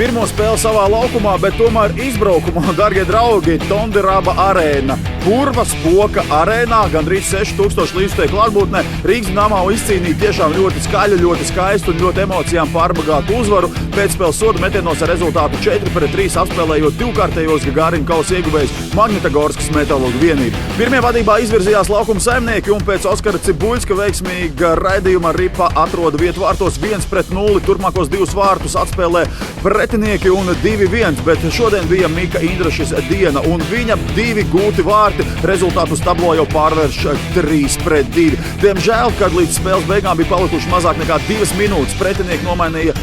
pirmo spēli savā laukumā, bet tomēr izbraukumā, dargie draugi, Tondiraba arēna. Purva Spoka arēnā, gandrīz 6000 līdzekļu klātbūtnē. Rīgas Dinamo izcīnīja tiešām ļoti skaļu, ļoti skaistu un ļoti emocijām pārbagātu uzvaru. Pēcspēles soda metienos ar rezultātu 4-3 apspēlējot divkārtējos Gagārina kausa ieguvējs Magnitogorskas Metalurgu vienību. Pirmie vadībā izvirzījās laukuma saimnieki un pēc Oskara Cibuļska veiksmīga raidījuma ripa atroda vietu vārtos 1-0. Turpmākos 2 vārtus atspēlē pretinieki un 2-1, bet šodien bija Mika Indrašis diena un viņa 2 gūti vārti. Rezultātus tablo jau pārvērš 3-2. Diemžēl, kad līdz spēles beigām bija palikuši mazāk nekā 2 minūtes, pretinieki nomainīja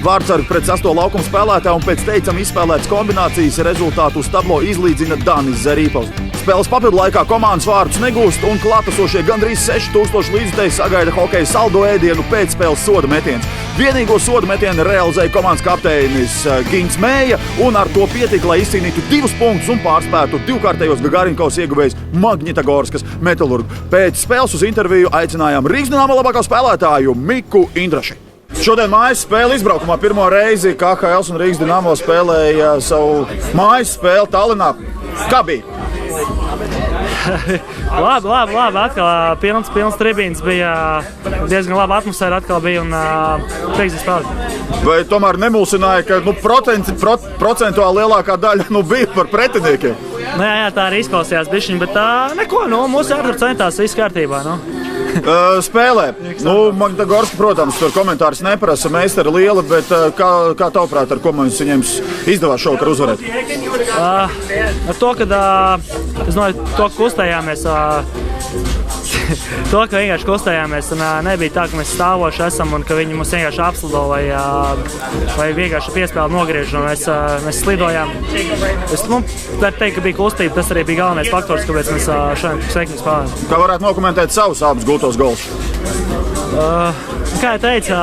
vārdsargu pret 8. laukuma spēlētāju un pēc teicam izspēlētas kombinācijas rezultātu uz tablo izlīdzina Danis Zarīpovs. Spēles papildu laikā komandas vārdus negūst un klātesošie gandrīz 6000 līdzekļu sagaida hokeja saldo ēdienu pēc spēles soda metiens. Vienīgo soda metienu realizēja komandas kapteinis Gins Mēja un ar to pietika, lai izcīnītu 2 punktus un pārspētu divkārtējos Gagārina kausa ieguvējs Magnitogorskas Metalurgu. Pēc spēles uz interviju aicinājām Rīgas Dinamo labāko spēlētāju Miku Indraši. Šodien mājas spēle izbraukumā pirmo reizi KHL un Rīgas Dinamo spēlēja savu mājas spēli Tallinā. Kā bija? Labi. Atkal pilns tribīns bija, diezgan laba atmosfēra atkal bija un prieks spēlēt. Vai tomēr nemulsināja, ka procentuāli lielākā daļa bija par pretiniekiem? Jā, tā arī izklausījās bišķiņ, bet neko, mūsu ārtur centās, viss kārtībā. Spēlē. Magnitogorska, protams, tur komentārus neprasa, meistara liela, bet kā tavuprāt, ar ko mums viņiem izdevās šovakar uzvarēt? Ar to, ka kustējāmies, to, ka vienkārši kustējāmies un nebija tā, ka mēs stāvoši esam un ka viņi mums vienkārši apslido vai vienkārši piespēli nogriež un mēs slidojām. Es varu teikt, ka bija kustība, tas arī bija galvenais faktors, kāpēc mēs šodien sveikni spēlējām. Kā varētu nokomentēt savus abus gūtos golus? Kā jau teicu,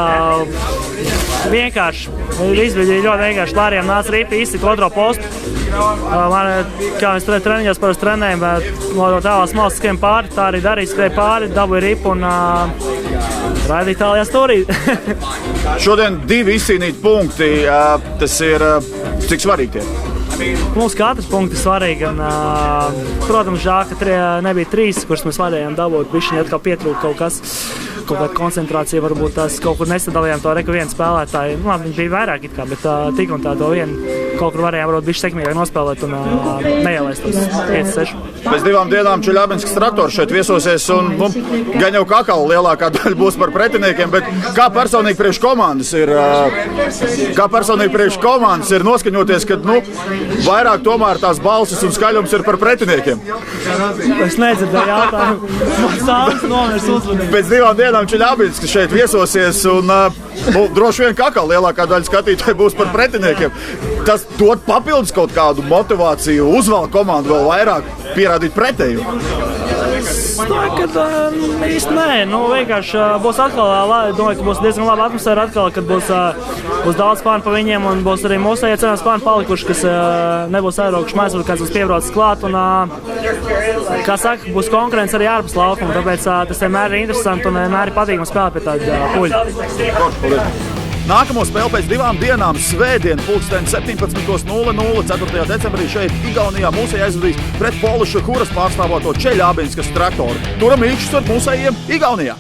vienkārši. Viss bija ļoti vienkārši. Lārijam nāca ripi, izsika otro postu. Kā mēs treniņos parasti trenējam, no tālās malas skrien pāri, tā arī darīja, skrēja pāri, dabūja ripu un raidīja tālajā stūrī. Šodien 2 izcīnīti punkti, tas ir cik svarīgi tie? Mums katrs punkts ir svarīgi un, protams, žēl, ka nebija 3, kurus mēs varējām dabūt. Bišķiņi atkal pietrūka kaut kas, kaut kāda koncentrācija, varbūt tās kaut kur nesadalījām to reku vienu spēlētāju. Labi, viņi bija vairāk it kā, bet tik un tā to vienu kaut kur varējām varbūt bišķi sekmīgāk nospēlēt un neielaist tos 5-6. Pēc 2 dienām Čeļabinskas Traktors šeit viesosies un gan jau kā atkal lielākā daļa būs par pretiniekiem, bet kā personīgi priekš komandas ir noskaņoties, kad vairāk tomēr tās balsis un skaļums ir par pretiniekiem? Es nedzirdēju jautājumu. Man sāls nomirs uzvadīt. Pēc 2 dienām Čeļabinskas šeit viesosies un droši vien kā atkal lielākā daļa skatītāji būs par pretiniekiem. Tas dod papildus kaut kādu motivāciju, uzvalk komandu vēl vairāk, pierādīt pretēju. Es domāju, ka īsti nē. Vienkārši būs atkal, domāju, ka būs diezgan laba atmosfēra atkal, kad būs daudz fanu pa viņiem un būs arī mūsējie cenās fani palikuši, kas nebūs aizraukuši mājās, kāds būs piebraucis klāt. Un, kā saka, būs konkurence arī ārpus laukuma, tāpēc tas vienmēr ir interesanti un vienmēr ir patīkami spēlēt pie tāda puļa. Nākamo spēli pēc 2 dienām svētdien 17:00 4. decembrī šeit Igaunijā mūsēji aizvadīs pret Poliša Huras pārstāvoto Čeļabinskas Traktoru. Turam īkšķus ar mūsējiem Igaunijā!